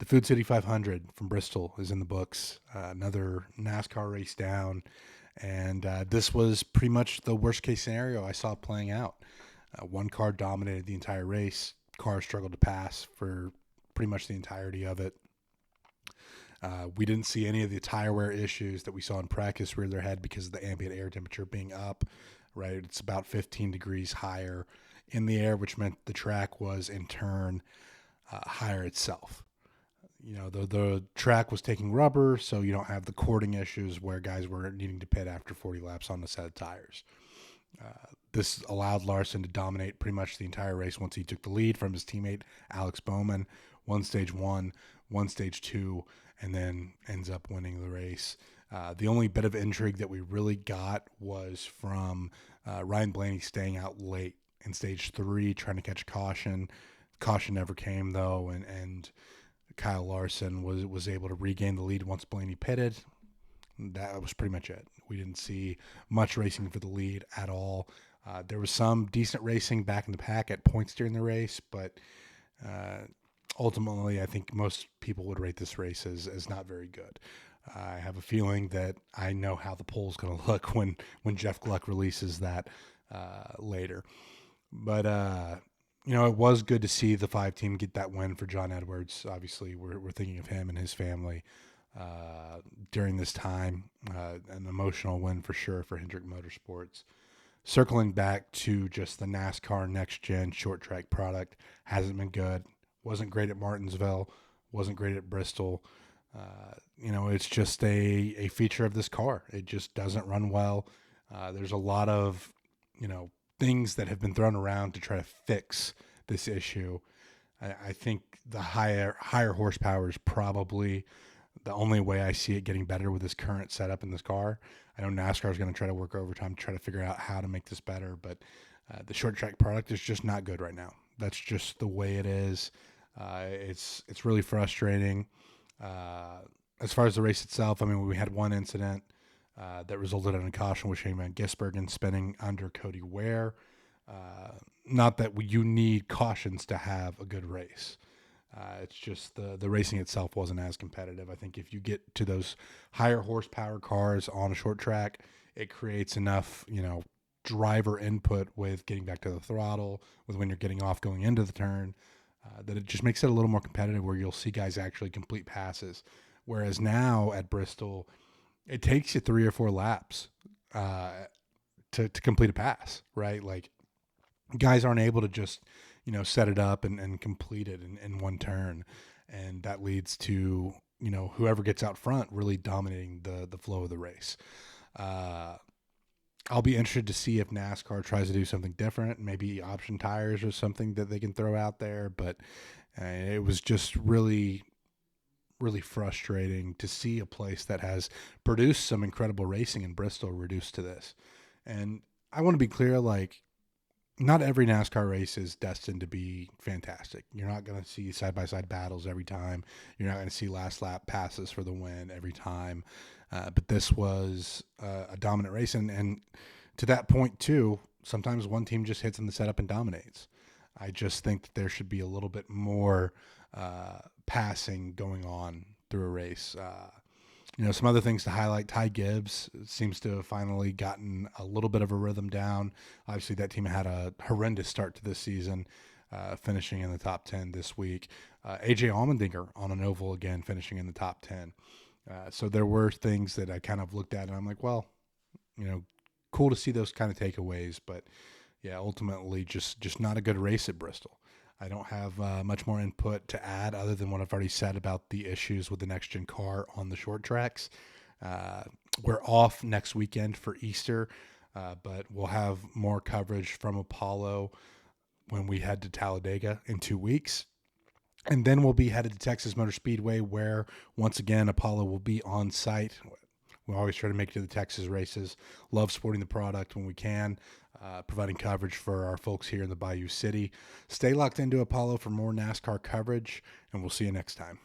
Food City 500 from Bristol is in the books. Another NASCAR race down. And this was pretty much the worst case scenario I saw playing out. One car dominated the entire race. Cars struggled to pass for pretty much the entirety of it. We didn't see any of the tire wear issues that we saw in practice rear their head because of the ambient air temperature being up, right? It's about 15 degrees higher in the air, which meant the track was in turn higher itself. The track was taking rubber, so you don't have the cording issues where guys were needing to pit after 40 laps on the set of tires. This allowed Larson to dominate pretty much the entire race once he took the lead from his teammate Alex Bowman. One stage one stage two, and then ends up winning the race. The only bit of intrigue that we really got was from Ryan Blaney staying out late in stage three, trying to catch caution. Caution never came though, and Kyle Larson was able to regain the lead once Blaney pitted. That was pretty much it. We didn't see much racing for the lead at all. There was some decent racing back in the pack at points during the race, but ultimately I think most people would rate this race as not very good. I have a feeling that I know how the poll's going to look when Jeff Gluck releases that later. But it was good to see the 5 team get that win for John Edwards. Obviously, we're thinking of him and his family during this time. An emotional win for sure for Hendrick Motorsports. Circling back to just the NASCAR NextGen short track product, hasn't been good. Wasn't great at Martinsville. Wasn't great at Bristol. It's just a feature of this car. It just doesn't run well. There's a lot of, things that have been thrown around to try to fix this issue. I think the higher horsepower is probably the only way I see it getting better with this current setup in this car. I know NASCAR is going to try to work overtime to try to figure out how to make this better, but the short track product is just not good right now. That's just the way it is. It's really frustrating. As far as the race itself, we had one incident that resulted in a caution with Shane Van Gisbergen spinning under Cody Ware. Not that you need cautions to have a good race. It's just the racing itself wasn't as competitive. I think if you get to those higher horsepower cars on a short track, it creates enough, driver input with getting back to the throttle, with when you're getting off going into the turn, that it just makes it a little more competitive where you'll see guys actually complete passes. Whereas now at Bristol, it takes you 3 or 4 laps to complete a pass, right? Like guys aren't able to just, set it up and complete it in one turn. And that leads to, whoever gets out front really dominating the flow of the race. I'll be interested to see if NASCAR tries to do something different, maybe option tires or something that they can throw out there. But it was just really, really frustrating to see a place that has produced some incredible racing in Bristol reduced to this. And I want to be clear, not every NASCAR race is destined to be fantastic. You're not going to see side-by-side battles every time. You're not going to see last lap passes for the win every time. But this was a dominant race. And to that point, too, sometimes one team just hits in the setup and dominates. I just think that there should be a little bit more passing going on through a race. Some other things to highlight. Ty Gibbs seems to have finally gotten a little bit of a rhythm down. Obviously, that team had a horrendous start to this season, finishing in the top 10 this week. AJ Allmendinger on an oval again, finishing in the top 10. So there were things that I kind of looked at and I'm like, well, cool to see those kind of takeaways. But, yeah, ultimately just not a good race at Bristol. I don't have much more input to add other than what I've already said about the issues with the NextGen car on the short tracks. We're off next weekend for Easter, but we'll have more coverage from Apollo when we head to Talladega in 2 weeks. And then we'll be headed to Texas Motor Speedway where, once again, Apollo will be on site. We always try to make it to the Texas races. Love supporting the product when we can. Providing coverage for our folks here in the Bayou City. Stay locked into Apollo for more NASCAR coverage, and we'll see you next time.